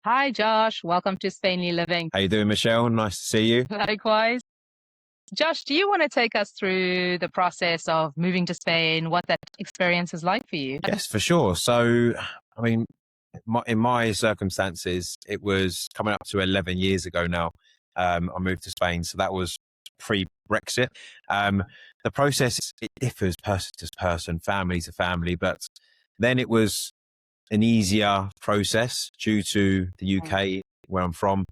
Hi, Josh. Welcome to Spainly Living. How you doing, Michelle? Nice to see you. Likewise. Josh, do you want to take us through the process of moving to Spain, what that experience is like for you? Yes, for sure. So, I mean, in my circumstances, it was coming up to 11 years ago now. I moved to Spain. So that was pre-Brexit. The process, it differs person to person, family to family, but then it was an easier process due to the UK, where I'm from,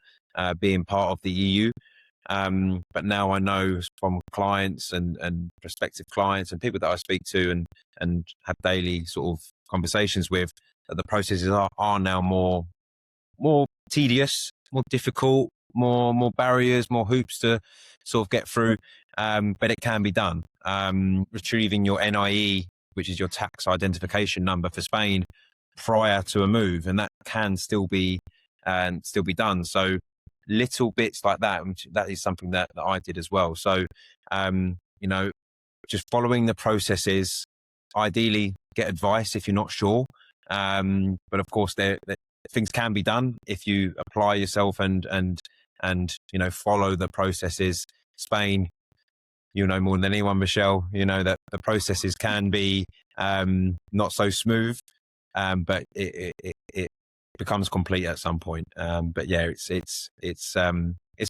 being part of the EU. But now I know from clients and prospective clients and people that I speak to and have daily sort of conversations with, that the processes are now more tedious, more difficult, more barriers, more hoops to sort of get through. But it can be done. Retrieving your NIE, which is your tax identification number for Spain, prior to a move, and that can still be done. So little bits like that, that is something that I did as well. So, just following the processes, ideally get advice if you're not sure. But of course, things can be done if you apply yourself and follow the processes. Spain, you know more than anyone, Michelle, you know that the processes can be not so smooth, but it becomes complete at some point. But yeah, it's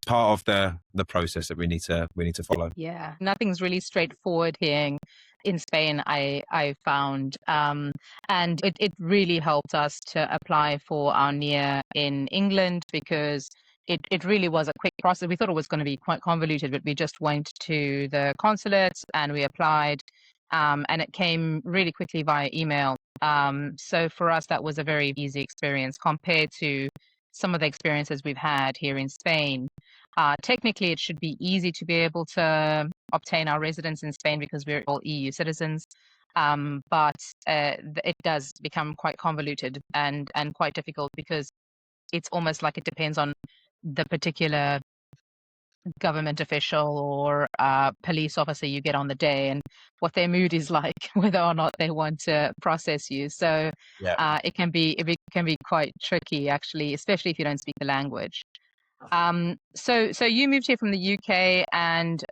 part of the process that we need to follow. Yeah, nothing's really straightforward here in Spain, I found. And it really helped us to apply for our NIE in England because it really was a quick process. We thought it was going to be quite convoluted, but we just went to the consulates and we applied, and it came really quickly via email. So for us, that was a very easy experience compared to some of the experiences we've had here in Spain. Technically, it should be easy to be able to obtain our residence in Spain because we're all EU citizens. But it does become quite convoluted and quite difficult because it's almost like it depends on the particular government official or police officer you get on the day and what their mood is like, whether or not they want to process you. So Yeah. it can be quite tricky, actually, especially if you don't speak the language. So you moved here from the UK, and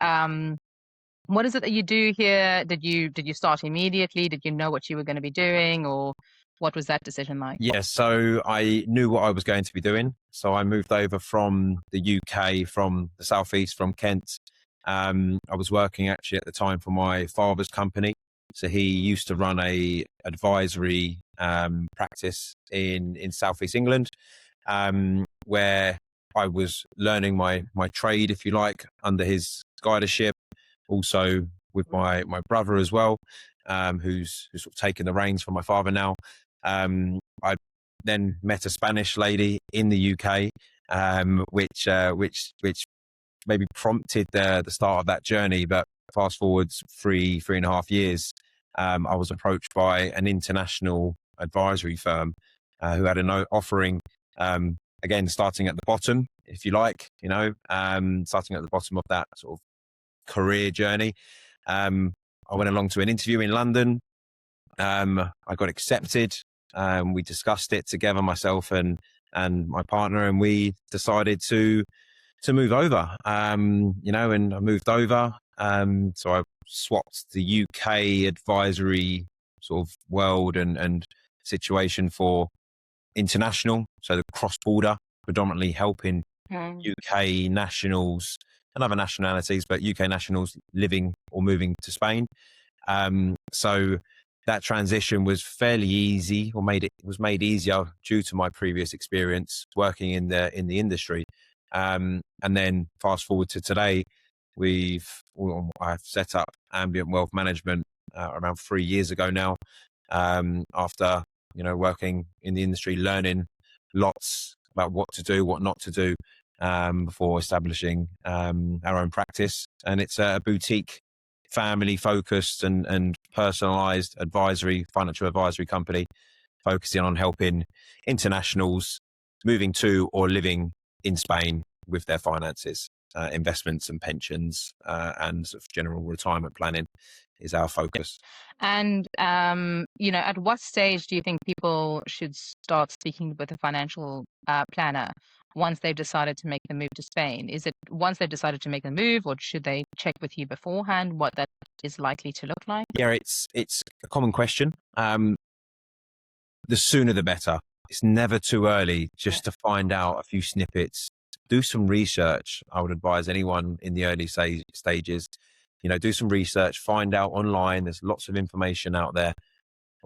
what is it that you do here? Did you start immediately? Did you know what you were going to be doing, or what was that decision like? Yeah, so I knew what I was going to be doing. So I moved over from the UK, from the southeast, from Kent. I was working actually at the time for my father's company. So he used to run a advisory practice in southeast England, where I was learning my trade, if you like, under his guidership. Also with my brother as well, who's sort of taken the reins from my father now. I then met a Spanish lady in the UK, which maybe prompted the start of that journey. But fast forwards three and a half years, I was approached by an international advisory firm who had an offering, again, starting at the bottom, if you like, starting at the bottom of that sort of career journey. I went along to an interview in London. I got accepted. We discussed it together, myself and my partner, and we decided to move over. And I moved over. So I swapped the UK advisory sort of world and situation for international, so the cross-border, predominantly helping UK nationals and other nationalities, but UK nationals living or moving to Spain. So that transition was fairly easy, or was made easier due to my previous experience working in the industry. And then fast forward to today, I've set up Ambient Wealth Management around 3 years ago now. After working in the industry, learning lots about what to do, what not to do, before establishing our own practice. And it's a boutique, family focused and personalized financial advisory company, focusing on helping internationals moving to or living in Spain with their finances. investments and pensions and sort of general retirement planning is our focus. And, at what stage do you think people should start speaking with a financial planner once they've decided to make the move to Spain? Is it once they've decided to make the move, or should they check with you beforehand what that is likely to look like? Yeah, it's a common question. The sooner the better. It's never too early just to find out a few snippets. Do some research. I would advise anyone in the early stages, do some research, find out online. There's lots of information out there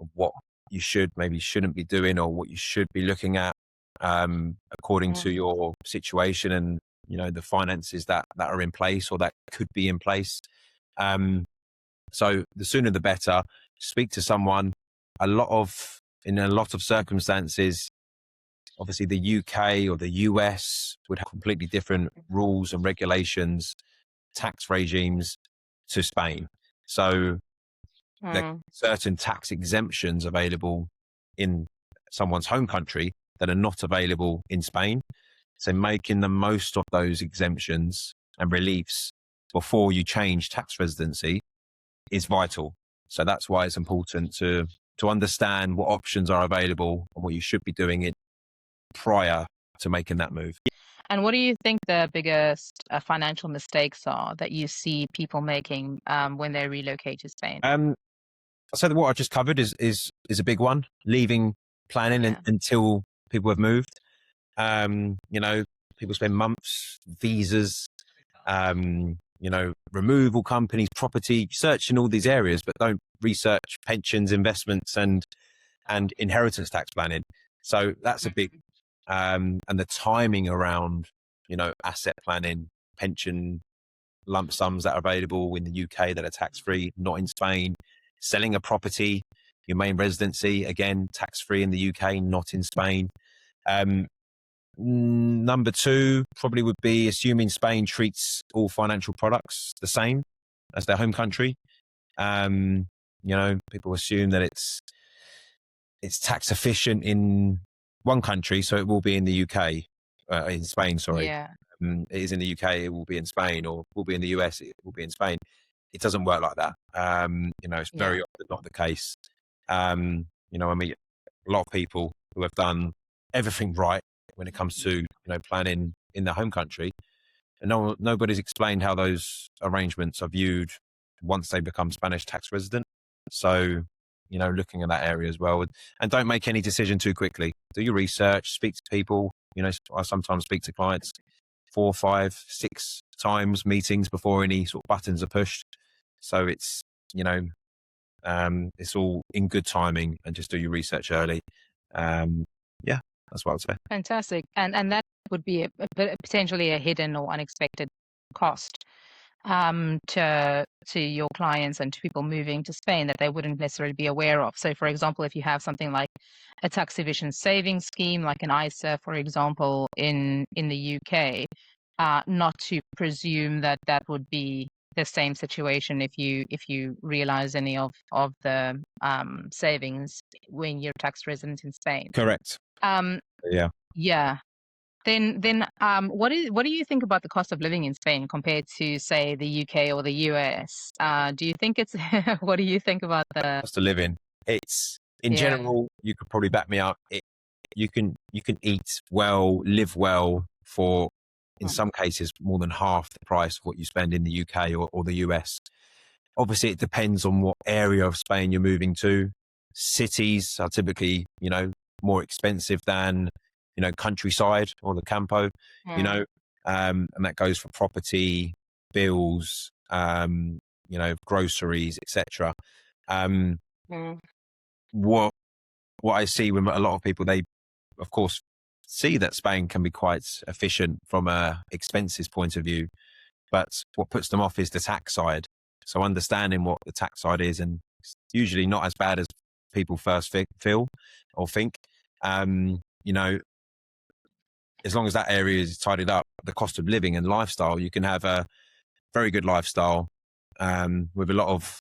of what you maybe shouldn't be doing, or what you should be looking at according to your situation and, the finances that are in place or that could be in place. So the sooner the better. Speak to someone. In a lot of circumstances, obviously the UK or the US would have completely different rules and regulations, tax regimes to Spain. So there are certain tax exemptions available in someone's home country that are not available in Spain. So making the most of those exemptions and reliefs before you change tax residency is vital. So that's why it's important to understand what options are available and what you should be doing it prior to making that move. And what do you think the biggest financial mistakes are that you see people making when they relocate to Spain? So what I just covered is a big one. Leaving planning until people have moved. People spend months, visas, removal companies, property, searching all these areas, but don't research pensions, investments, and inheritance tax planning. So that's a big, and the timing around, asset planning, pension lump sums that are available in the UK that are tax-free, not in Spain. Selling a property, your main residency, again, tax-free in the UK, not in Spain. Number two probably would be assuming Spain treats all financial products the same as their home country. People assume that it's tax efficient in one country, so it will be in the UK, in Spain, sorry. Yeah. It is in the UK, it will be in Spain, or will be in the US, it will be in Spain. It doesn't work like that. It's very often not the case. I meet a lot of people who have done everything right when it comes to, planning in their home country, and nobody's explained how those arrangements are viewed once they become Spanish tax resident. So, looking at that area as well, and don't make any decision too quickly. Do your research, speak to people. I sometimes speak to clients 4, 5, 6 times meetings before any sort of buttons are pushed. So it's, it's all in good timing, and just do your research early. That's what I would say. Fantastic. And that would be potentially a hidden or unexpected cost to your clients and to people moving to Spain that they wouldn't necessarily be aware of. So, for example, if you have something like a tax efficient savings scheme, like an ISA, for example, in the UK, not to presume that would be the same situation if you realize any of the savings when you're tax resident in Spain. Correct. Yeah. Yeah. Then what do you think about the cost of living in Spain compared to, say, the UK or the US? Do you think it's what do you think about the cost of living? It's in general, you could probably back me up. You can eat well, live well for, in some cases, more than half the price of what you spend in the UK or the US. Obviously, it depends on what area of Spain you're moving to. Cities are typically, more expensive than, countryside or the campo, and that goes for property, bills, groceries, etc. What I see with a lot of people, they, of course, see that Spain can be quite efficient from a expenses point of view, but what puts them off is the tax side. So understanding what the tax side is, and it's usually not as bad as people first feel or think. As long as that area is tidied up, the cost of living and lifestyle, you can have a very good lifestyle with a lot of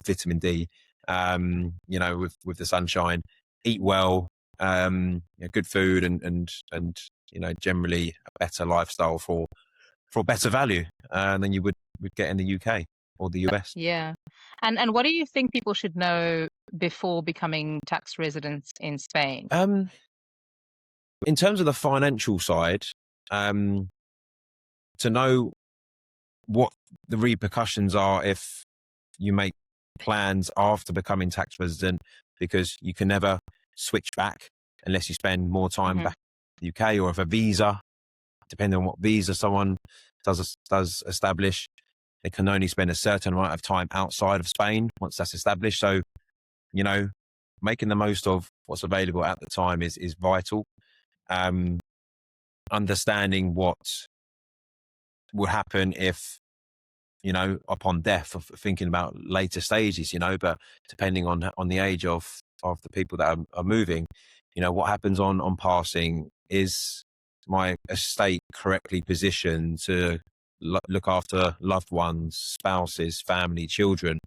vitamin D, with the sunshine, eat well, good food and generally a better lifestyle for for better value than you would get in the UK or the US. Yeah. And what do you think people should know before becoming tax residents in Spain? In terms of the financial side, to know what the repercussions are if you make plans after becoming tax resident, because you can never switch back unless you spend more time back in the UK, or if a visa, depending on what visa someone does establish, they can only spend a certain amount of time outside of Spain once that's established. So, you know, making the most of what's available at the time is vital. Understanding what will happen if, you know, upon death, of thinking about later stages, you know, but depending on the age of the people that are moving, you know, what happens on passing. Is my estate correctly positioned to look after loved ones, spouses, family, children?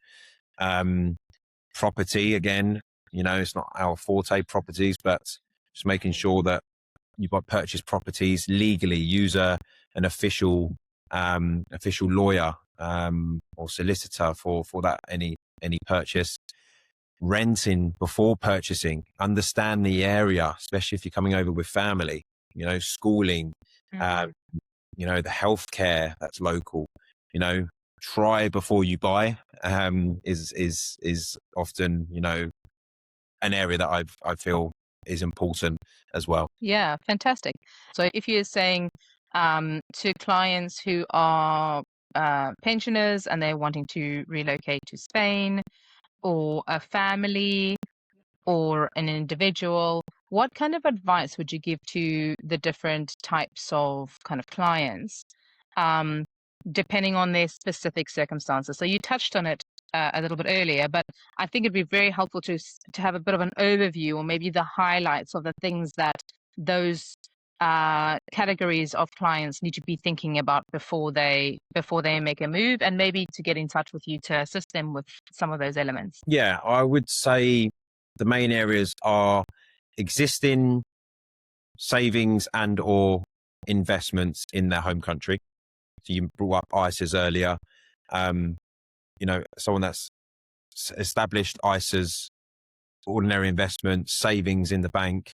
Property, again, you know, it's not our forte, properties, but just making sure that you purchase properties legally, use an official lawyer or solicitor for that any purchase. Renting before purchasing, understand the area, especially if you're coming over with family, you know, schooling, you know, the healthcare that's local, you know, try before you buy, is often, you know, an area that I feel is important as well. Yeah, fantastic. So if you're saying to clients who are pensioners and they're wanting to relocate to Spain, or a family or an individual, what kind of advice would you give to the different types of kind of clients, um, depending on their specific circumstances? So you touched on it a little bit earlier, but I think it'd be very helpful to have a bit of an overview, or maybe the highlights of the things that those categories of clients need to be thinking about before they make a move, and maybe to get in touch with you to assist them with some of those elements. Yeah, I would say the main areas are existing savings and or investments in their home country. So you brought up ISAs earlier. You know, someone that's established ISAs, ordinary investments, savings in the bank,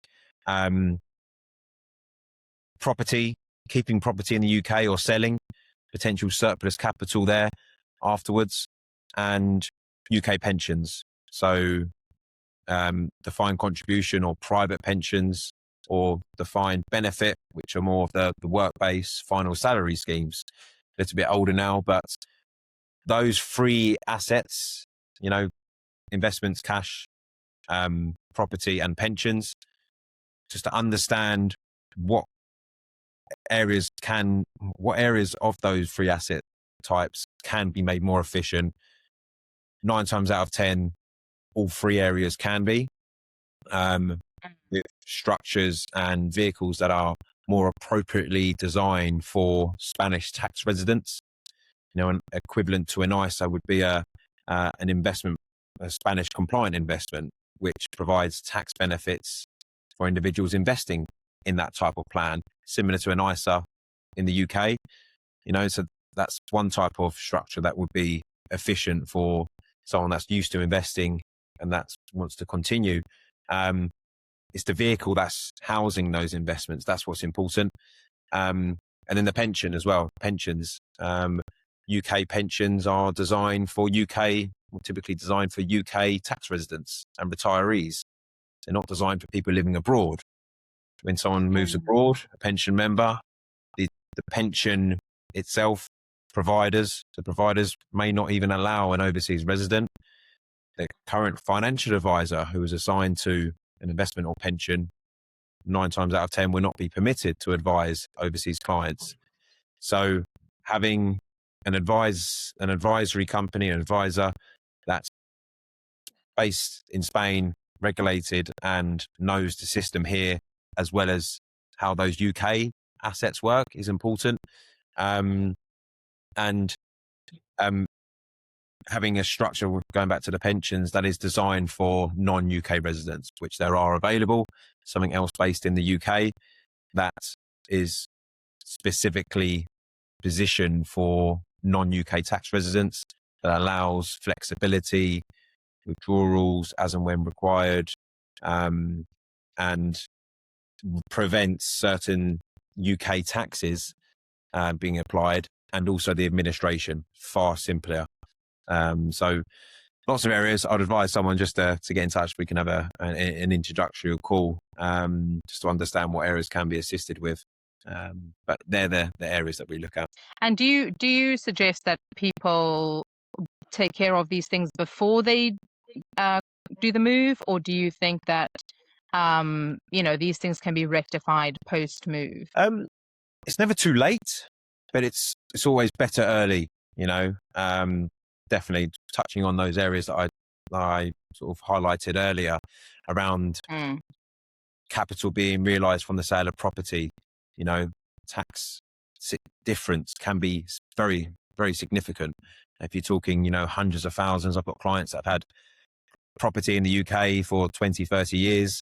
property, keeping property in the UK or selling, potential surplus capital there afterwards, and UK pensions. So defined contribution or private pensions, or defined benefit, which are more of the work-based final salary schemes. A little bit older now, but those three assets, you know, investments, cash, property and pensions, just to understand what areas of those three asset types can be made more efficient. 9 times out of 10, all three areas can be, with structures and vehicles that are more appropriately designed for Spanish tax residents. You know, an equivalent to an ISA would be an investment, a Spanish compliant investment, which provides tax benefits for individuals investing in that type of plan, similar to an ISA in the UK. You know, so that's one type of structure that would be efficient for someone that's used to investing and that wants to continue. It's the vehicle that's housing those investments. That's what's important. And then the pension as well. Pensions. UK pensions are designed for typically designed for UK tax residents and retirees. They're not designed for people living abroad. When someone moves abroad, a pension member, the pension itself, the providers may not even allow an overseas resident. The current financial advisor who is assigned to an investment or pension, 9 times out of 10 will not be permitted to advise overseas clients. So having an advisory company, an advisor that's based in Spain, regulated, and knows the system here, as well as how those UK assets work, is important. And having a structure, going back to the pensions, that is designed for non-UK residents, which there are available. Something else based in the UK that is specifically position for non-UK tax residents that allows flexibility, withdrawals as and when required, and prevents certain UK taxes being applied, and also the administration far simpler. So lots of areas. I'd advise someone just to get in touch. We can have an introductory call just to understand what areas can be assisted with. But they're the areas that we look at. And do you suggest that people take care of these things before they do the move, or do you think that these things can be rectified post move? It's never too late, but it's always better early. Definitely touching on those areas that I sort of highlighted earlier around capital being realised from the sale of property. Tax difference can be very, very significant. If you're talking, hundreds of thousands, I've got clients that have had property in the UK for 20, 30 years.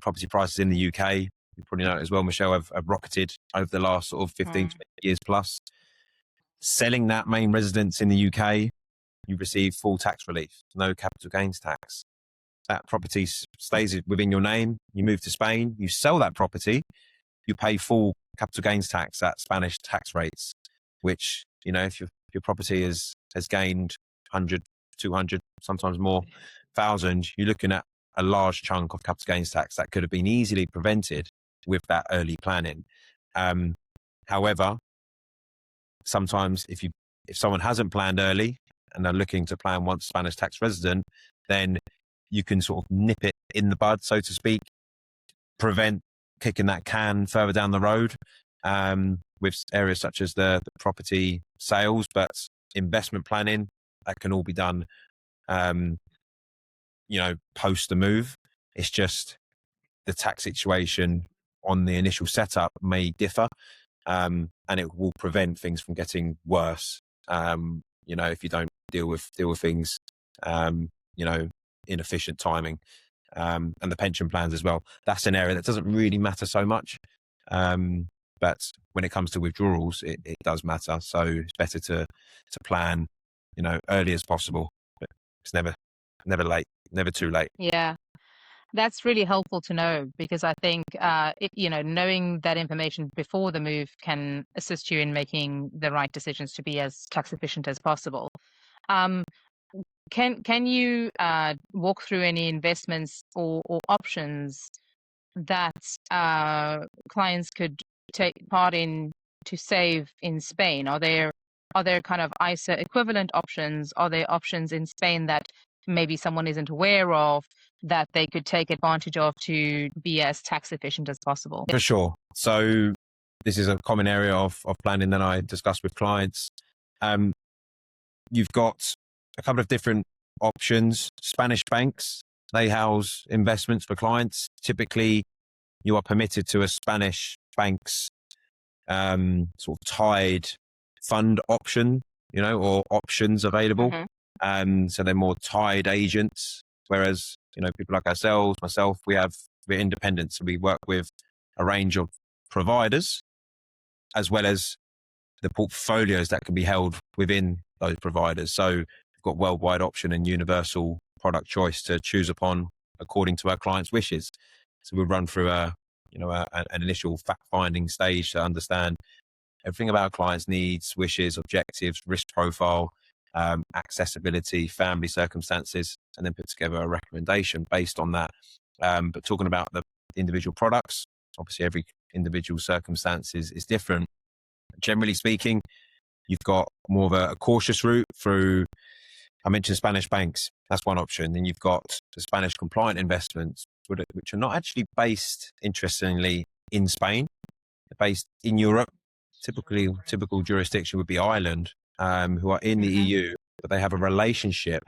Property prices in the UK, you probably know it as well, Michelle, have rocketed over the last sort of 15, 20 years plus. Selling that main residence in the UK, you receive full tax relief, no capital gains tax. That property stays within your name. You move to Spain, you sell that property, you pay full capital gains tax at Spanish tax rates, which, if your property has gained 100, 200, sometimes more, 1,000, you're looking at a large chunk of capital gains tax that could have been easily prevented with that early planning. However, sometimes if someone hasn't planned early and they're looking to plan once Spanish tax resident, then you can sort of nip it in the bud, so to speak, prevent kicking that can further down the road with areas such as the property sales, but investment planning, that can all be done, post the move. It's just the tax situation on the initial setup may differ, and it will prevent things from getting worse. If you don't deal with things, inefficient timing, and the pension plans as well. That's an area that doesn't really matter so much. But when it comes to withdrawals, it does matter. So it's better to plan, early as possible. But it's never late, never too late. Yeah. That's really helpful to know, because I think, knowing that information before the move can assist you in making the right decisions to be as tax efficient as possible. Can you walk through any investments or options that clients could take part in to save in Spain? Are there kind of ISA equivalent options? Are there options in Spain that maybe someone isn't aware of that they could take advantage of to be as tax efficient as possible? For sure. So this is a common area of planning that I discuss with clients. You've got a couple of different options. Spanish banks, they house investments for clients. Typically, you are permitted to a Spanish bank's sort of tied fund option, or options available. So they're more tied agents, whereas, people like ourselves, myself, we're independent. So we work with a range of providers, as well as the portfolios that can be held within those providers. So we've got worldwide option and universal product choice to choose upon according to our clients' wishes. So we'll run through an initial fact-finding stage to understand everything about our clients' needs, wishes, objectives, risk profile, accessibility, family circumstances, and then put together a recommendation based on that. But talking about the individual products, obviously every individual circumstance is different. Generally speaking, you've got more of a cautious route through, I mentioned Spanish banks, that's one option. Then you've got the Spanish compliant investments, which are not actually based, interestingly, in Spain. They're based in Europe. Typical jurisdiction would be Ireland, who are in the EU, but they have a relationship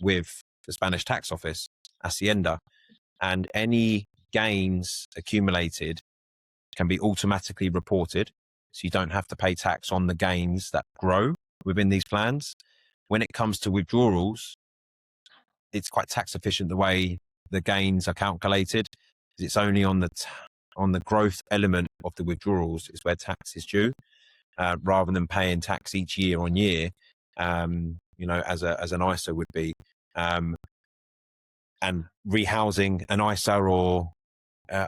with the Spanish tax office, Hacienda, and any gains accumulated can be automatically reported. So you don't have to pay tax on the gains that grow within these plans. When it comes to withdrawals, it's quite tax efficient the way the gains are calculated. It's only on the growth element of the withdrawals is where tax is due. rather than paying tax each year on year, as an ISA would be. And rehousing an ISA or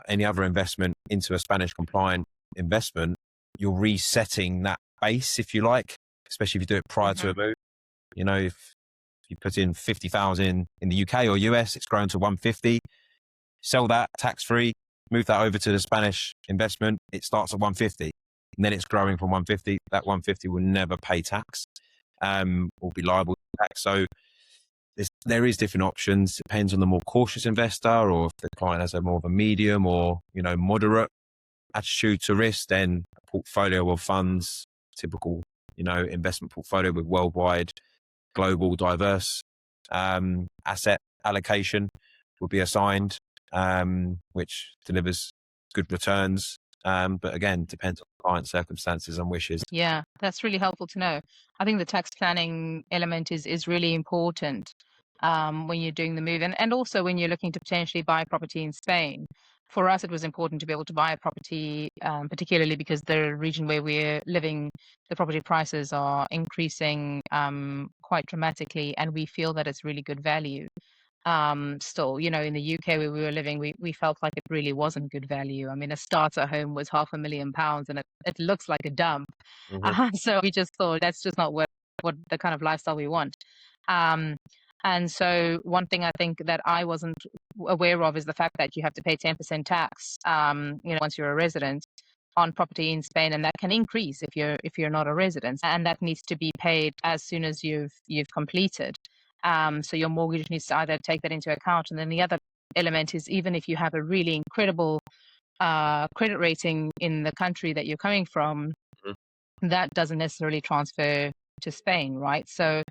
any other investment into a Spanish compliant investment, you're resetting that base, if you like, especially if you do it prior to a move. If you put in 50,000 in the UK or US, it's grown to 150. Sell that tax-free, move that over to the Spanish investment. It starts at 150 and then it's growing from 150. That 150 will never pay tax, or be liable to tax. So there is different options. Depends on the more cautious investor, or if the client has a more of a medium or, moderate attitude to risk, then a portfolio of funds, typical, investment portfolio with worldwide, global, diverse asset allocation will be assigned, which delivers good returns. But again, depends on the client's circumstances and wishes. Yeah, that's really helpful to know. I think the tax planning element is really important when you're doing the move, and also when you're looking to potentially buy property in Spain. For us, it was important to be able to buy a property, particularly because the region where we're living, the property prices are increasing quite dramatically, and we feel that it's really good value. Still, in the UK where we were living, we felt like it really wasn't good value. I mean, a starter home was £500,000 and it looks like a dump. So we just thought that's just not what the kind of lifestyle we want. Um, and so one thing I think that I wasn't aware of is the fact that you have to pay 10% tax, once you're a resident on property in Spain, and that can increase if you're not a resident, and that needs to be paid as soon as you've completed. So your mortgage needs to either take that into account. And then the other element is, even if you have a really incredible credit rating in the country that you're coming from, that doesn't necessarily transfer to Spain, right? So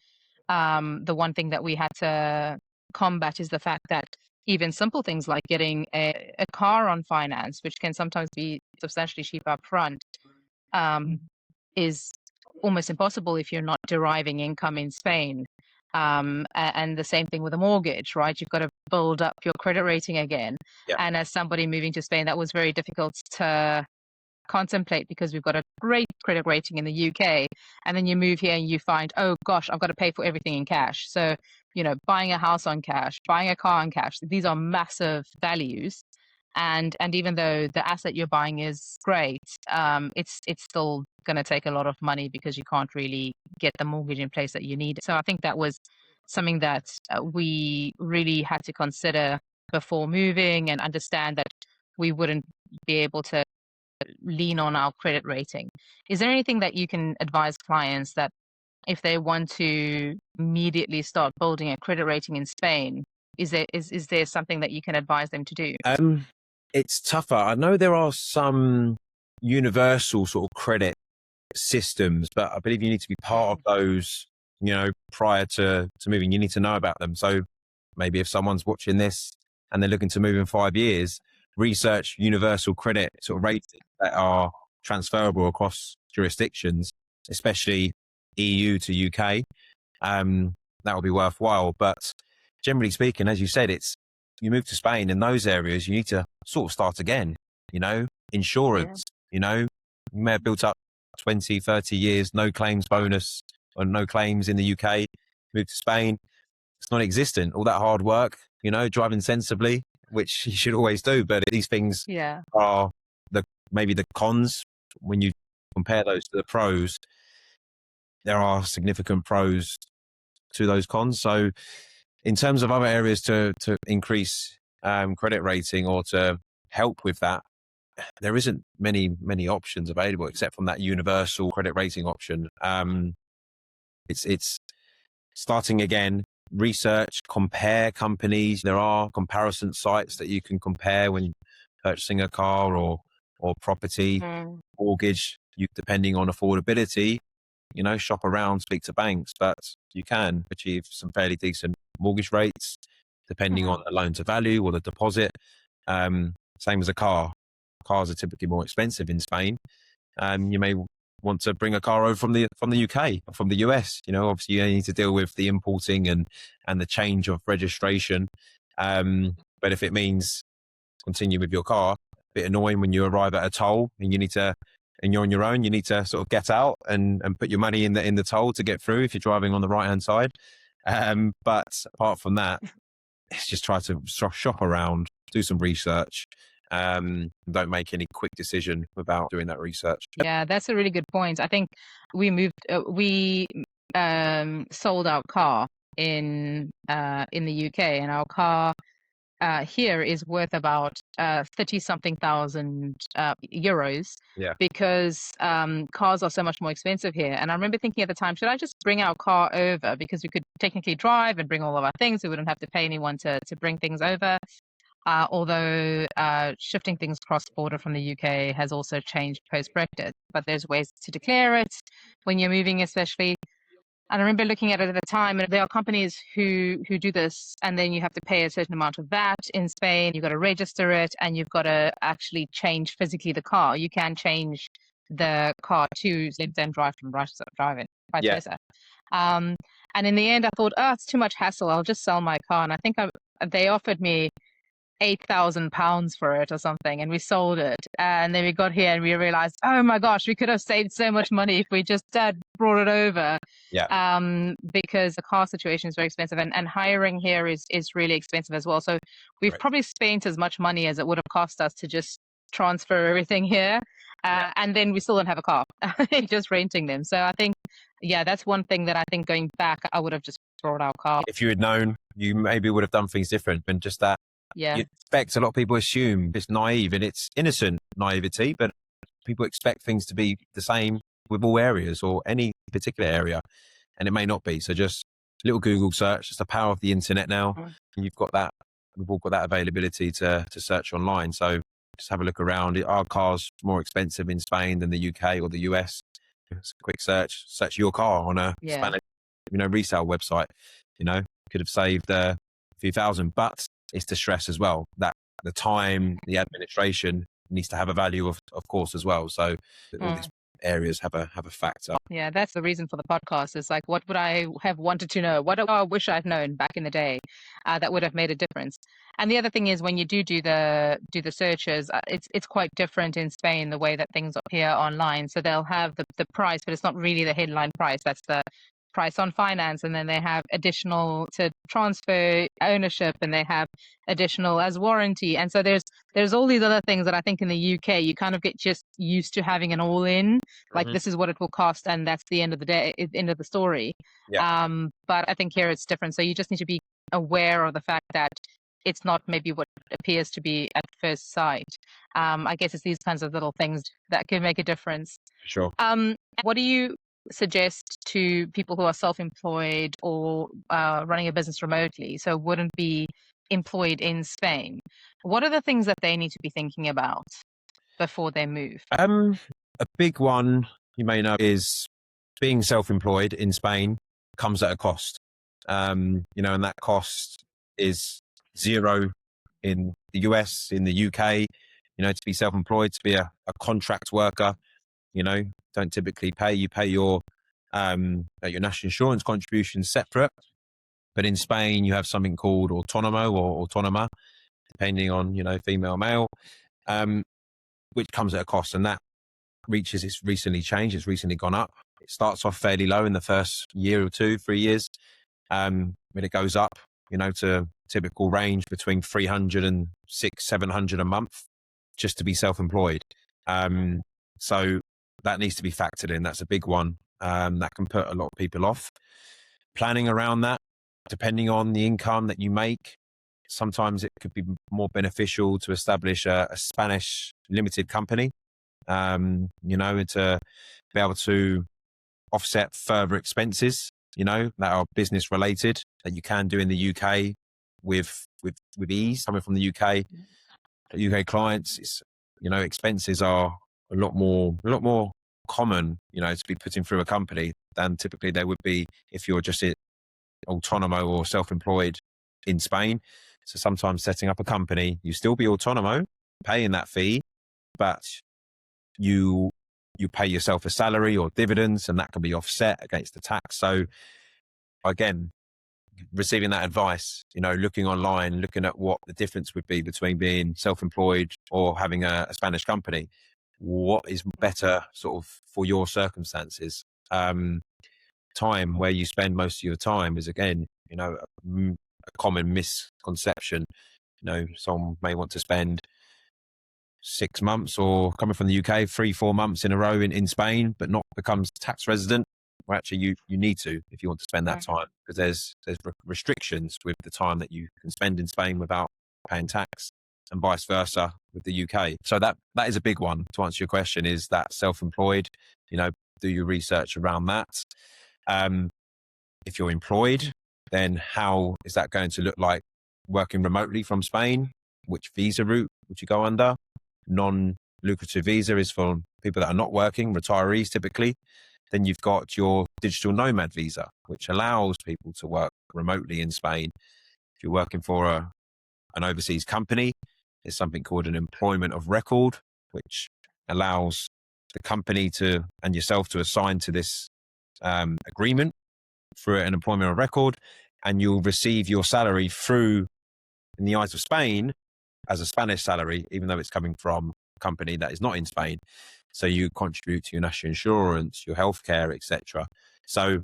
the one thing that we had to combat is the fact that even simple things like getting a car on finance, which can sometimes be substantially cheap up front, is almost impossible if you're not deriving income in Spain. And the same thing with a mortgage, right? You've got to build up your credit rating again. Yeah. And as somebody moving to Spain, that was very difficult to contemplate because we've got a great credit rating in the UK. And then you move here and you find, oh gosh, I've got to pay for everything in cash. So, buying a house on cash, buying a car on cash, these are massive values. And even though the asset you're buying is great, it's still going to take a lot of money because you can't really get the mortgage in place that you need. So I think that was something that we really had to consider before moving, and understand that we wouldn't be able to lean on our credit rating. Is there anything that you can advise clients that if they want to immediately start building a credit rating in Spain, is there something that you can advise them to do? It's tougher. I know there are some universal sort of credit systems, but I believe you need to be part of those, prior to moving. You need to know about them. So maybe if someone's watching this and they're looking to move in 5 years, research universal credit sort of ratings that are transferable across jurisdictions, especially EU to UK. That will be worthwhile. But generally speaking, as you said, you move to Spain in those areas, you need to sort of start again, insurance, you may have built up 20, 30 years, no claims bonus or no claims in the UK, move to Spain, it's non-existent. All that hard work, driving sensibly, which you should always do. But these things are maybe the cons. When you compare those to the pros, there are significant pros to those cons. So in terms of other areas to increase credit rating or to help with that, there isn't many options available except from that universal credit rating option. It's starting again, research, compare companies. There are comparison sites that you can compare when purchasing a car or property, mortgage, depending on affordability, shop around, speak to banks, but you can achieve some fairly decent mortgage rates depending on the loan to value or the deposit. Same as a car. Cars are typically more expensive in Spain. You may want to bring a car over from the UK or from the US. Obviously you need to deal with the importing and the change of registration. But if it means continue with your car, a bit annoying when you arrive at a toll and you need to and you're on your own, you need to sort of get out and put your money in the toll to get through if you're driving on the right hand side. But apart from that, it's just try to shop around, do some research. Don't make any quick decision without doing that research. Yeah, that's a really good point. I think we sold our car in the UK, and our car here is worth about 30 something thousand euros. Yeah. Because cars are so much more expensive here. And I remember thinking at the time, should I just bring our car over, because we could technically drive and bring all of our things, we wouldn't have to pay anyone to bring things over. Although shifting things cross-border from the UK has also changed post-Brexit, but there's ways to declare it when you're moving, especially. And I remember looking at it at the time, and there are companies who do this, and then you have to pay a certain amount of VAT in Spain. You've got to register it, and you've got to actually change physically the car. You can change the car to then drive from vice versa. And in the end, I thought, oh, it's too much hassle. I'll just sell my car. And I think they offered me £8,000 for it or something, and we sold it. And then we got here and we realized, oh my gosh, we could have saved so much money if we just brought it over. Yeah. Because the car situation is very expensive, and hiring here is really expensive as well. So we've probably spent as much money as it would have cost us to just transfer everything here. And then we still don't have a car, just renting them. So I think, yeah, that's one thing that I think going back, I would have just brought our car. If you had known, you maybe would have done things different, and just that. Yeah. You expect, a lot of people assume it's naive, and it's innocent naivety, but people expect things to be the same with all areas or any particular area, and it may not be. So just a little Google search, just the power of the internet now. And you've got that, we've all got that availability to search online. So just have a look around. Are cars more expensive in Spain than the UK or the US? It's a quick search your car on a Spanish, resale website. Could have saved a few thousand, but it's the stress as well, that the time, the administration needs to have a value of course as well. So all these areas have a factor. Yeah, that's the reason for the podcast. Is like, what would I have wanted to know? What do I wish I'd known back in the day that would have made a difference? And the other thing is, when you do the searches, it's quite different in Spain, the way that things appear online. So they'll have the price, but it's not really the headline price. That's the price on finance, and then they have additional to transfer ownership, and they have additional as warranty. And so there's all these other things that I think in the UK you kind of get just used to having an all in, like this is what it will cost, and that's the end of the day, end of the story. But I think here it's different. So you just need to be aware of the fact that it's not maybe what it appears to be at first sight. I guess it's these kinds of little things that can make a difference. Sure. What do you suggest to people who are self-employed or running a business remotely, so wouldn't be employed in Spain? What are the things that they need to be thinking about before they move? A big one you may know is being self-employed in Spain comes at a cost. And that cost is zero in the US, in the UK. To be self-employed, to be a contract worker, don't typically pay. You pay your national insurance contributions separate. But in Spain, you have something called autonomo or autónoma, depending on, female, male, which comes at a cost. And that it's recently changed. It's recently gone up. It starts off fairly low in the first year or 2, 3 years. When it goes up, to typical range between 300 and 600-700 a month just to be self-employed. So that needs to be factored in. That's a big one. That can put a lot of people off. Planning around that, depending on the income that you make, sometimes it could be more beneficial to establish a Spanish limited company, and to be able to offset further expenses, that are business related, that you can do in the UK with ease. Coming from the UK clients, it's, expenses are a lot more common, to be putting through a company than typically they would be if you're just autonomo or self-employed in Spain. So sometimes setting up a company, you still be autonomo, paying that fee, but you pay yourself a salary or dividends, and that can be offset against the tax. So again, receiving that advice, looking online, looking at what the difference would be between being self-employed or having a Spanish company. what is better sort of for your circumstances. Time, where you spend most of your time, is again, a common misconception. Someone may want to spend 6 months, or coming from the UK, 3-4 months in a row in Spain, but not becomes tax resident. Well, actually, you need to, if you want to spend that time, because there's restrictions with the time that you can spend in Spain without paying tax, and vice versa with the UK. So that is a big one. To answer your question, is that self-employed? Do your research around that. If you're employed, then how is that going to look like working remotely from Spain? Which visa route would you go under? Non-lucrative visa is for people that are not working, retirees typically. Then you've got your digital nomad visa, which allows people to work remotely in Spain. If you're working for an overseas company, there's something called an employment of record, which allows the company and yourself to assign to this agreement for an employment of record, and you'll receive your salary through, in the eyes of Spain, as a Spanish salary, even though it's coming from a company that is not in Spain. So you contribute to your national insurance, your healthcare, etc. So,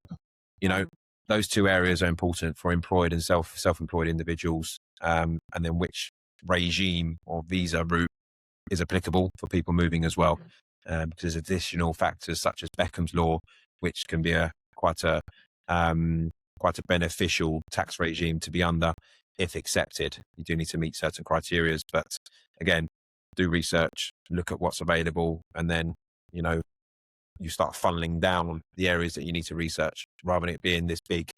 those two areas are important for employed and self-employed individuals. And then which regime or visa route is applicable for people moving as well. Because there's additional factors such as Beckham's law, which can be quite a beneficial tax regime to be under if accepted. You do need to meet certain criteria, but again, do research, look at what's available, and then, you start funneling down the areas that you need to research, rather than it being this big,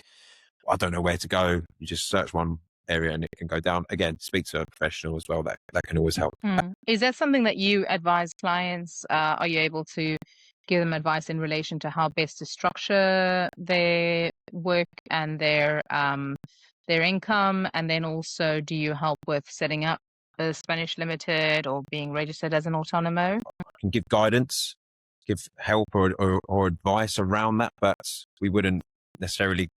I don't know where to go. You just search one area and it can go down. Again, speak to a professional as well. That can always help. Is that something that you advise clients? Are you able to give them advice in relation to how best to structure their work and their income? And then also, do you help with setting up a Spanish limited or being registered as an autonomo? I can give guidance, give help or advice around that, but we wouldn't necessarily,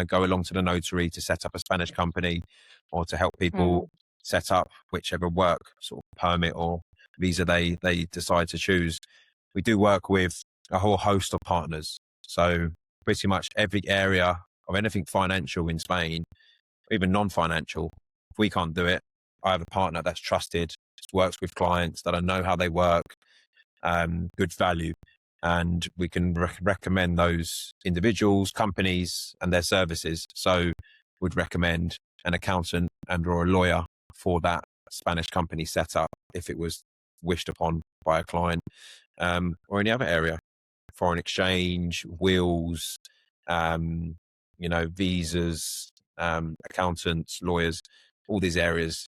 go along to the notary to set up a Spanish company, or to help people set up whichever work sort of permit or visa they decide to choose. We do work with a whole host of partners. So pretty much every area of anything financial in Spain, even non-financial, if we can't do it, I have a partner that's trusted, works with clients that I know how they work, good value, and we can recommend those individuals, companies, and their services. So would recommend an accountant or a lawyer for that Spanish company setup if it was wished upon by a client, or any other area, foreign exchange, wills, visas, accountants, lawyers, all these areas.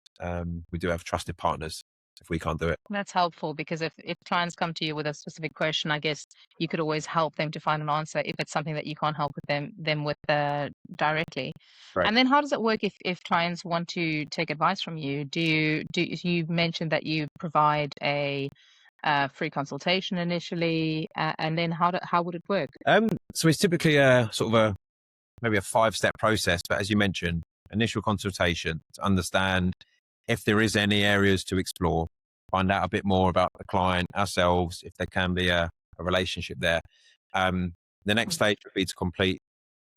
We do have trusted partners if we can't do it. That's helpful, because if clients come to you with a specific question, I guess you could always help them to find an answer if it's something that you can't help with them with directly. Right. And then how does it work if clients want to take advice from you? You mentioned that you provide a free consultation initially, and then how would it work? So it's typically a sort of maybe a 5-step process, but as you mentioned, initial consultation to understand if there is any areas to explore, find out a bit more about the client, ourselves, if there can be a relationship there. The next stage would be to complete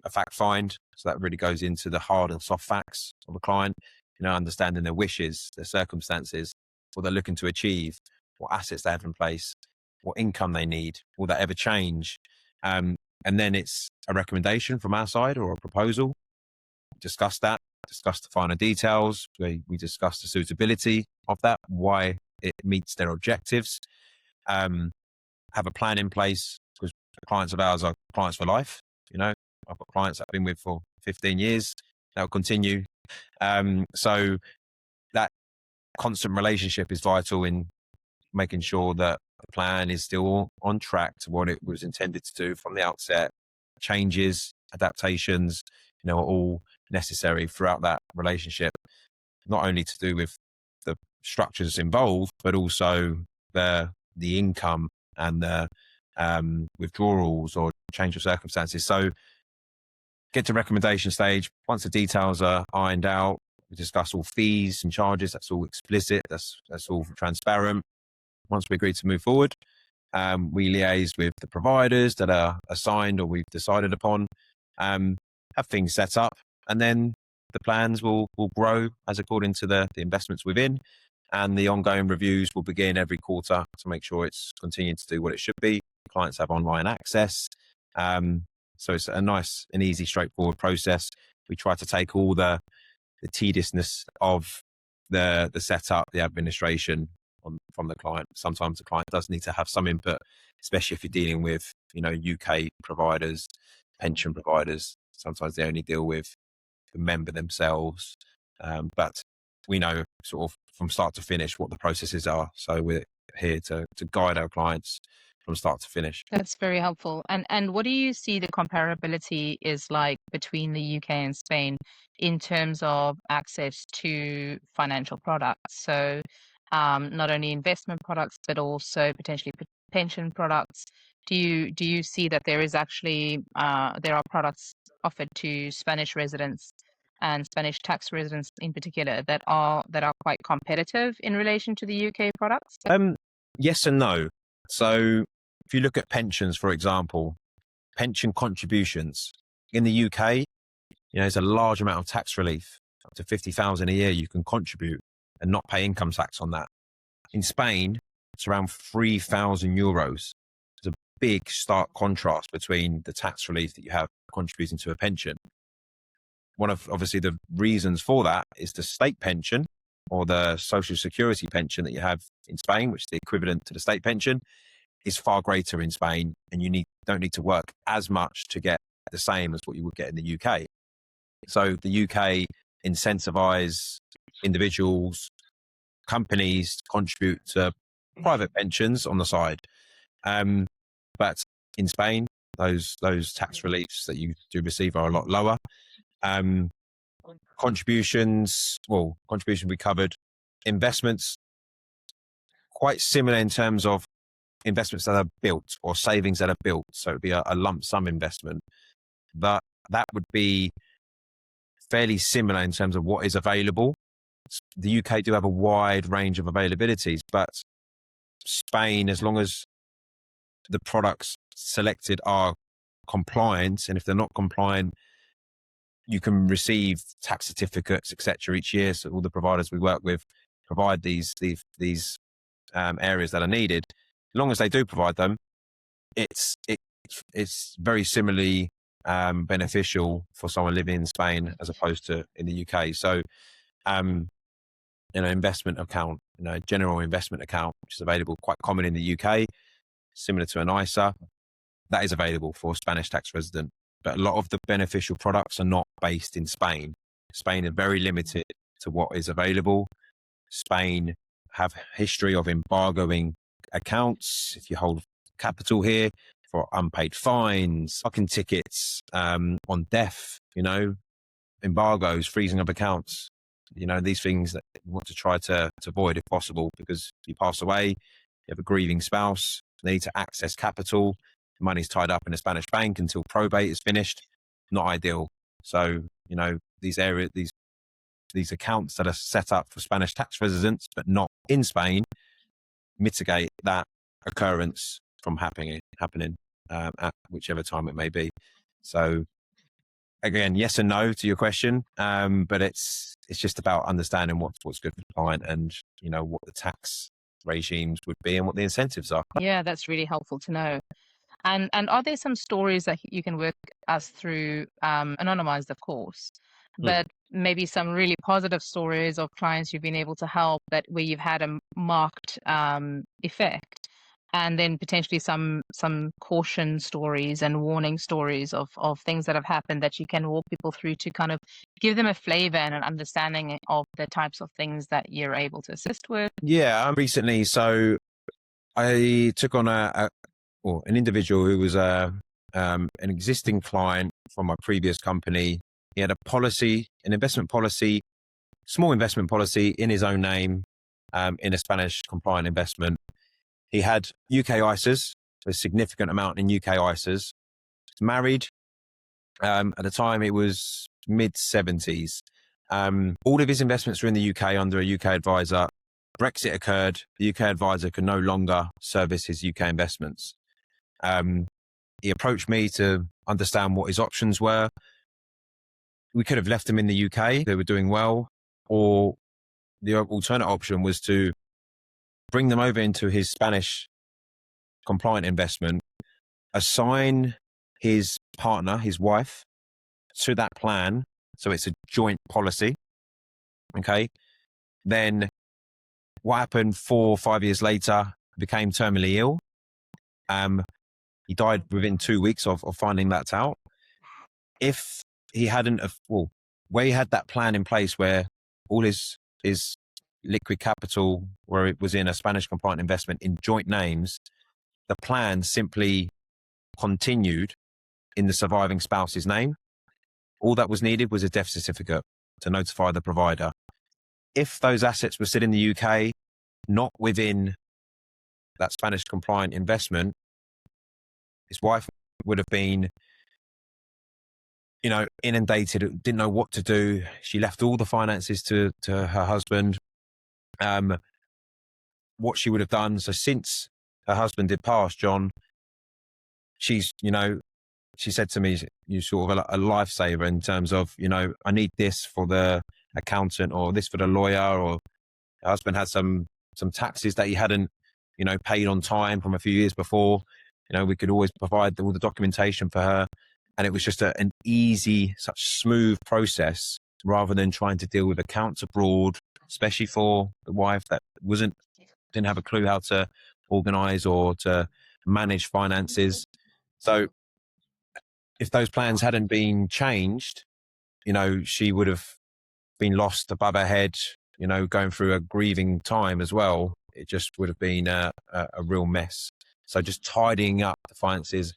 a fact find. So that really goes into the hard and soft facts of a client, understanding their wishes, their circumstances, what they're looking to achieve, what assets they have in place, what income they need, will that ever change? And then it's a recommendation from our side or a proposal. Discuss that, discuss the finer details. We discuss the suitability of that, why it meets their objectives. Have a plan in place, because clients of ours are clients for life. I've got clients that I've been with for 15 years. That'll continue. So that constant relationship is vital in making sure that the plan is still on track to what it was intended to do from the outset. Changes, adaptations, are all necessary throughout that relationship, not only to do with the structures involved, but also the income and the withdrawals or change of circumstances. So get to recommendation stage. Once the details are ironed out, we discuss all fees and charges. That's all explicit. That's all transparent. once we agree to move forward, we liaise with the providers that are assigned or we've decided upon, have things set up, and then the plans will grow as according to the investments within, and the ongoing reviews will begin every quarter to make sure it's continuing to do what it should be. Clients have online access. So it's a nice and easy, straightforward process. We try to take all the tediousness of the setup, the administration from the client. Sometimes the client does need to have some input, especially if you're dealing with, UK providers, pension providers. Sometimes they only deal with the member themselves. But we know sort of from start to finish what the processes are. So we're here to guide our clients from start to finish. That's very helpful. And what do you see the comparability is like between the UK and Spain in terms of access to financial products? So not only investment products, but also potentially pension products. Do you see that there is actually there are products offered to Spanish residents and Spanish tax residents in particular that are quite competitive in relation to the UK products? Yes and no. So if you look at pensions, for example, pension contributions in the UK, there's a large amount of tax relief, up to 50,000 a year you can contribute and not pay income tax on that. In Spain, it's around 3,000 euros. There's a big stark contrast between the tax relief that you have contributing to a pension. One of obviously the reasons for that is the state pension or the social security pension that you have in Spain, which is the equivalent to the state pension, is far greater in Spain, and you don't need to work as much to get the same as what you would get in the UK. So the UK incentivize individuals, companies to contribute to private pensions on the side. But in Spain, those tax reliefs that you do receive are a lot lower. Contribution we covered. Investments, quite similar in terms of investments that are built or savings that are built. So it'd be a lump sum investment. That would be fairly similar in terms of what is available. The UK do have a wide range of availabilities, but Spain, as long as the products selected are compliant, and if they're not compliant, you can receive tax certificates, etc. each year. So all the providers we work with provide these areas that are needed. As long as they do provide them, it's very similarly beneficial for someone living in Spain as opposed to in the UK. So, investment account, general investment account, which is available quite common in the UK, similar to an ISA, that is available for a Spanish tax resident. But a lot of the beneficial products are not based in Spain. Spain are very limited to what is available. Spain have a history of embargoing accounts if you hold capital here for unpaid fines, parking tickets, on death, embargoes, freezing of accounts, these things that you want to try to avoid if possible, because you pass away, you have a grieving spouse, they need to access capital, money's tied up in a Spanish bank until probate is finished. Not ideal. So, these accounts that are set up for Spanish tax residents, but not in Spain, mitigate that occurrence from happening at whichever time it may be. So again, yes and no to your question, but it's just about understanding what's good for the client and what the tax regimes would be and what the incentives are. Yeah, that's really helpful to know. And are there some stories that you can work us through, anonymized, of course, but maybe some really positive stories of clients you've been able to help where you've had a marked effect, and then potentially some caution stories and warning stories of things that have happened that you can walk people through to kind of give them a flavor and an understanding of the types of things that you're able to assist with? Yeah, recently, so I took on an individual who was an existing client from my previous company. He had an investment policy, small investment policy in his own name, in a Spanish compliant investment. He had UK ISAs, a significant amount in UK ISAs. He's married. At the time, it was mid-70s. All of his investments were in the UK under a UK advisor. Brexit occurred, the UK advisor could no longer service his UK investments. He approached me to understand what his options were. We could have left them in the UK, they were doing well, or the alternate option was to bring them over into his Spanish compliant investment, assign his partner, his wife, to that plan. So it's a joint policy. Okay. Then what happened 4 or 5 years later, became terminally ill. He died within 2 weeks of finding that out. If he hadn't, where he had that plan in place where all his liquid capital, where it was in a Spanish compliant investment in joint names, the plan simply continued in the surviving spouse's name. All that was needed was a death certificate to notify the provider. If those assets were still in the UK, not within that Spanish compliant investment, his wife would have been, inundated, didn't know what to do. She left all the finances to her husband. What she would have done, so since her husband did pass, John, she's, she said to me, you're sort of a lifesaver in terms of, I need this for the accountant or this for the lawyer, or her husband had some taxes that he hadn't, paid on time from a few years before. We could always provide all the documentation for her. And it was just an easy, such smooth process rather than trying to deal with accounts abroad, especially for the wife that didn't have a clue how to organize or to manage finances. So if those plans hadn't been changed, she would have been lost above her head, going through a grieving time as well. It just would have been a real mess. So just tidying up the finances,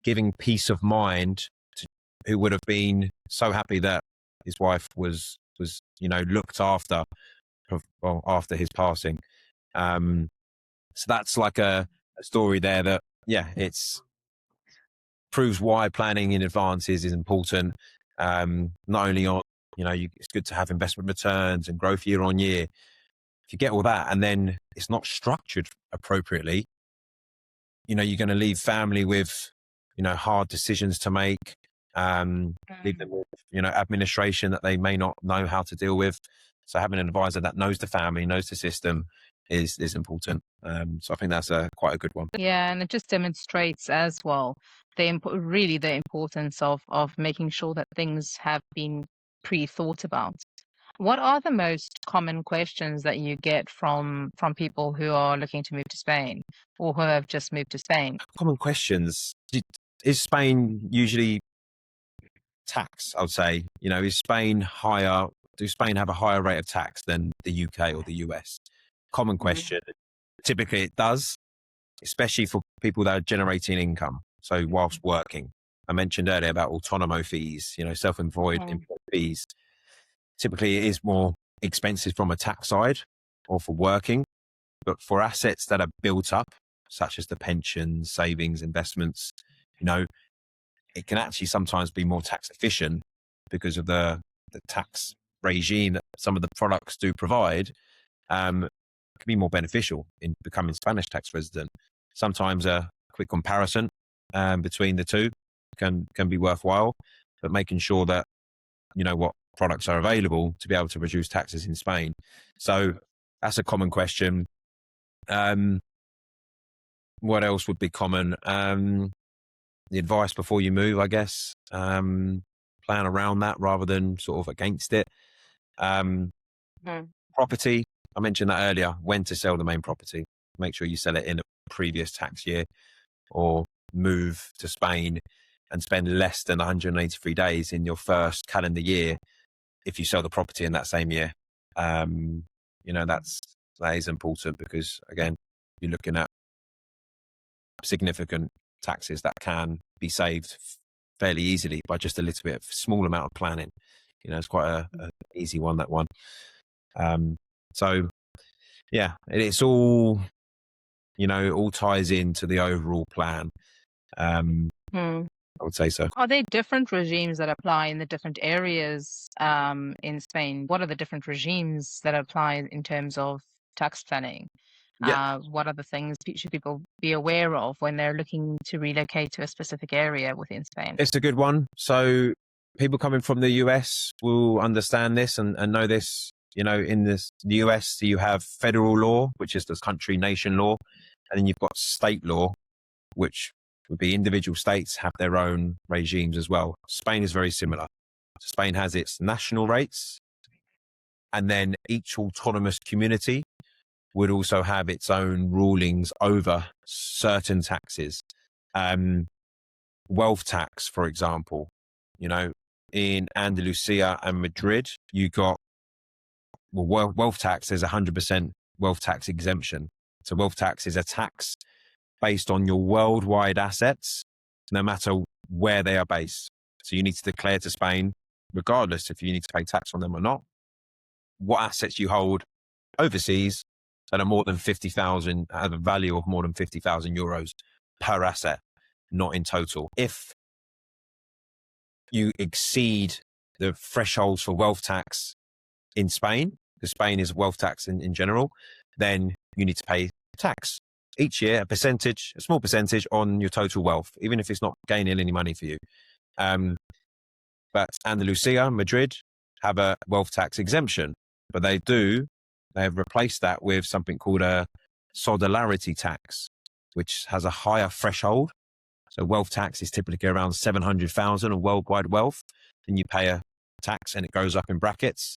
giving peace of mind to who would have been so happy that his wife was looked after, after his passing. So that's like a story there that, it's proves why planning in advance is important. Not only on, it's good to have investment returns and growth year on year. If you get all that and then it's not structured appropriately, you're going to leave family with, hard decisions to make, leave them with, administration that they may not know how to deal with. So having an advisor that knows the family, knows the system is important. So I think that's quite a good one. Yeah, and it just demonstrates as well the importance of making sure that things have been pre-thought about. What are the most common questions that you get from people who are looking to move to Spain or who have just moved to Spain? Common questions. Is Spain usually tax, I would say? Is Spain higher? Do Spain have a higher rate of tax than the UK or the US? Common question. Typically it does, especially for people that are generating income. So whilst working, I mentioned earlier about autonomo fees, self-employed fees. Typically it is more expensive from a tax side or for working, but for assets that are built up, such as the pensions, savings, investments, it can actually sometimes be more tax efficient because of the tax regime that some of the products do provide. Can be more beneficial in becoming Spanish tax resident. Sometimes a quick comparison between the two can be worthwhile, but making sure that what products are available to be able to reduce taxes in Spain. So that's a common question. What else would be common? The advice before you move, I guess. Plan around that rather than sort of against it. Property, I mentioned that earlier, when to sell the main property. Make sure you sell it in a previous tax year or move to Spain and spend less than 183 days in your first calendar year if you sell the property in that same year. That is important because, again, you're looking at significant taxes that can be saved fairly easily by just a little bit of small amount of planning. It's quite a easy one, that one. So yeah, it's all, it all ties into the overall plan. I would say so. Are there different regimes that apply in the different areas in Spain? What are the different regimes that apply in terms of tax planning? Yeah, What other things should people be aware of when they're looking to relocate to a specific area within Spain? it's a good one. So people coming from the US will understand this and know this. In the US, you have federal law, which is the country nation law, and then you've got state law, which would be individual states have their own regimes as well. Spain is very similar. Spain has its national rates, and then each autonomous community would also have its own rulings over certain taxes. Wealth tax, for example, in Andalusia and Madrid, you got wealth tax is 100% wealth tax exemption. So wealth tax is a tax based on your worldwide assets, no matter where they are based. So you need to declare to Spain, regardless if you need to pay tax on them or not, what assets you hold overseas that are more than 50,000, have a value of more than 50,000 euros per asset, not in total. If you exceed the thresholds for wealth tax in Spain, because Spain is wealth tax in general, then you need to pay tax each year, a small percentage on your total wealth, even if it's not gaining any money for you. But Andalusia, Madrid have a wealth tax exemption, but they have replaced that with something called a solidarity tax, which has a higher threshold. So wealth tax is typically around 700,000 of worldwide wealth. Then you pay a tax and it goes up in brackets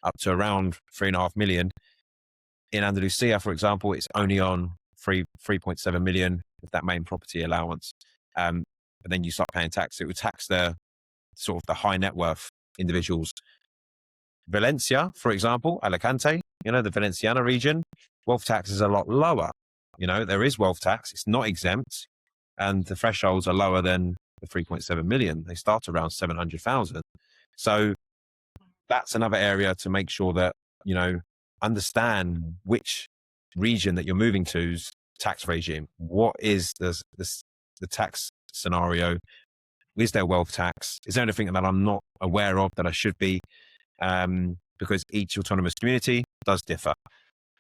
up to around 3.5 million. In Andalusia, for example, it's only on 3.7 million with that main property allowance. But then you start paying tax. It would tax the sort of the high net worth individuals. Valencia, for example, Alicante, the Valenciana region, wealth tax is a lot lower. There is wealth tax. It's not exempt. And the thresholds are lower than the 3.7 million. They start around 700,000. So that's another area to make sure that, understand which region that you're moving to's tax regime. What is the tax scenario? Is there wealth tax? Is there anything that I'm not aware of that I should be? Because each autonomous community does differ.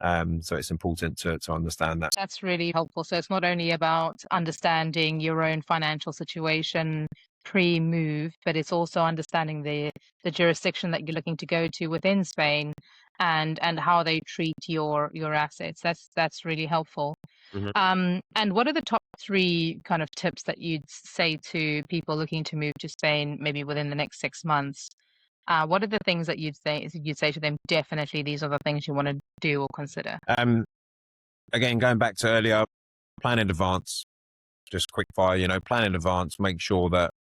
So it's important to understand that. That's really helpful. So it's not only about understanding your own financial situation pre-move, but it's also understanding the jurisdiction that you're looking to go to within Spain and how they treat your assets. That's really helpful. Mm-hmm. And what are the top 3 kind of tips that you'd say to people looking to move to Spain, maybe within the next 6 months? What are the things that you'd say to them? Definitely, these are the things you want to do or consider. Again, going back to earlier, plan in advance. Just quick fire, plan in advance. Make sure that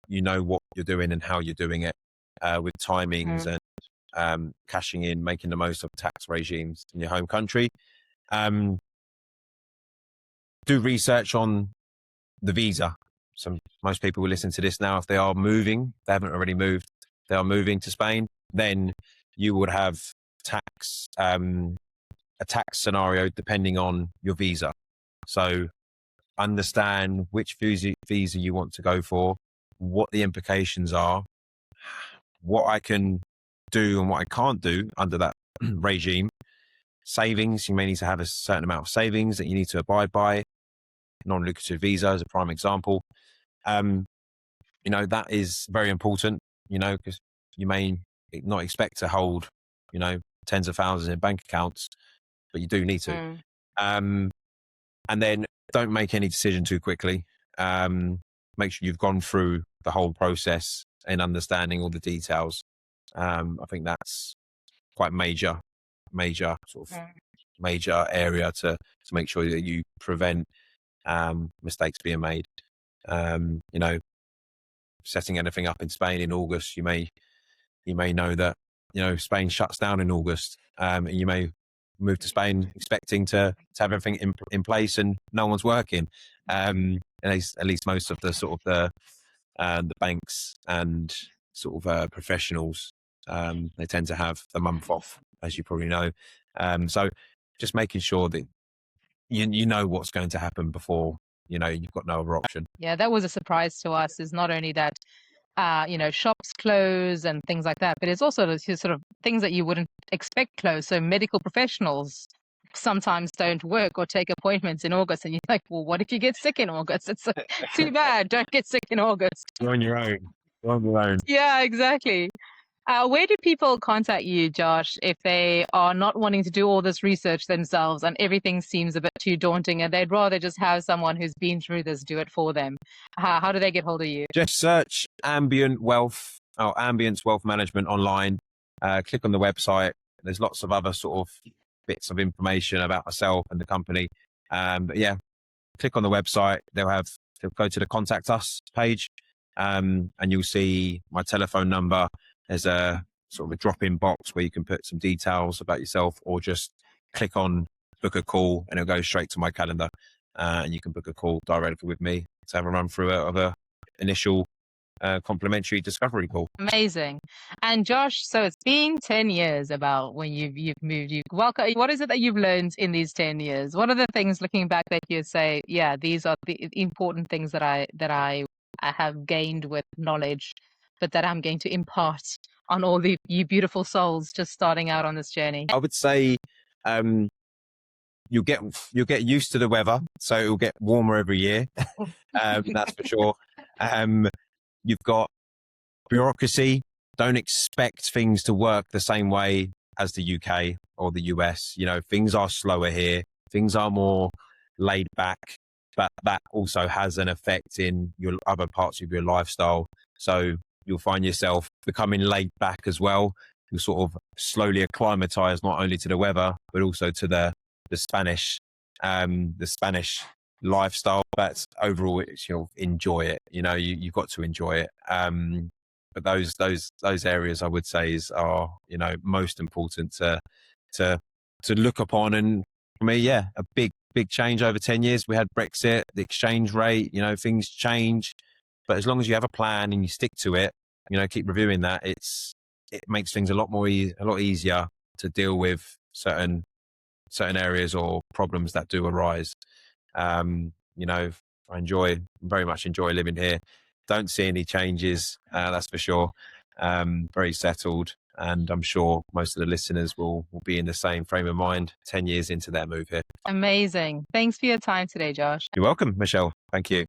you know what you're doing and how you're doing it, with timings and cashing in, making the most of tax regimes in your home country. Do research on the visa. Most people will listen to this now. If they are moving, they haven't already moved, they are moving to Spain, then you would have a tax scenario depending on your visa. So understand which visa you want to go for, what the implications are, what I can do and what I can't do under that regime. Savings, you may need to have a certain amount of savings that you need to abide by. Non-lucrative visa is a prime example. That is very important, because you may not expect to hold, tens of thousands in bank accounts, but you do need to. And then don't make any decision too quickly. Make sure you've gone through the whole process and understanding all the details. I think that's quite major sort of major area to make sure that you prevent mistakes being made. Setting anything up in Spain in August, you may know that Spain shuts down in August, and you may move to Spain expecting to have everything in place and no one's working. At least most of the sort of the banks and sort of professionals, they tend to have the month off, as you probably know. So just making sure that you know what's going to happen before you've got no other option. Yeah, that was a surprise to us. Is not only that shops close and things like that, but it's also the sort of things that you wouldn't expect close. So medical professionals sometimes don't work or take appointments in August. And you're like, well, what if you get sick in August? It's like, too bad. Don't get sick in August. You're on your own. You're on your own. Yeah, exactly. Where do people contact you, Josh, if they are not wanting to do all this research themselves and everything seems a bit too daunting and they'd rather just have someone who's been through this do it for them? How do they get hold of you? Just search Ambient Wealth or Ambient Wealth Management online. Click on the website. There's lots of other sort of bits of information about myself and the company. But yeah, click on the website. They'll go to the contact us page, and you'll see my telephone number. There's a sort of a drop-in box where you can put some details about yourself, or just click on book a call and it'll go straight to my calendar. And you can book a call directly with me to have a run through of a initial complimentary discovery call. Amazing. And Josh, so it's been 10 years about when you've moved. Welcome. What is it that you've learned in these 10 years? What are the things looking back that you say, yeah, these are the important things that I have gained with knowledge, but that I'm going to impart on all you beautiful souls just starting out on this journey? I would say you'll get used to the weather, so it'll get warmer every year. That's for sure. You've got bureaucracy. Don't expect things to work the same way as the UK or the US. You know, things are slower here. Things are more laid back, but that also has an effect in your other parts of your lifestyle. So you'll find yourself becoming laid back as well. You'll sort of slowly acclimatize not only to the weather, but also to the Spanish lifestyle. But overall, it's, enjoy it. You've got to enjoy it. But those areas I would say are most important to look upon. And for me, yeah, a big change over 10 years. We had Brexit, the exchange rate, things change. But as long as you have a plan and you stick to it, keep reviewing that, it makes things a lot easier to deal with certain areas or problems that do arise. I very much enjoy living here. Don't see any changes, that's for sure. Very settled, and I'm sure most of the listeners will be in the same frame of mind 10 years into their move here. Amazing. Thanks for your time today, Josh. You're welcome, Michelle. Thank you.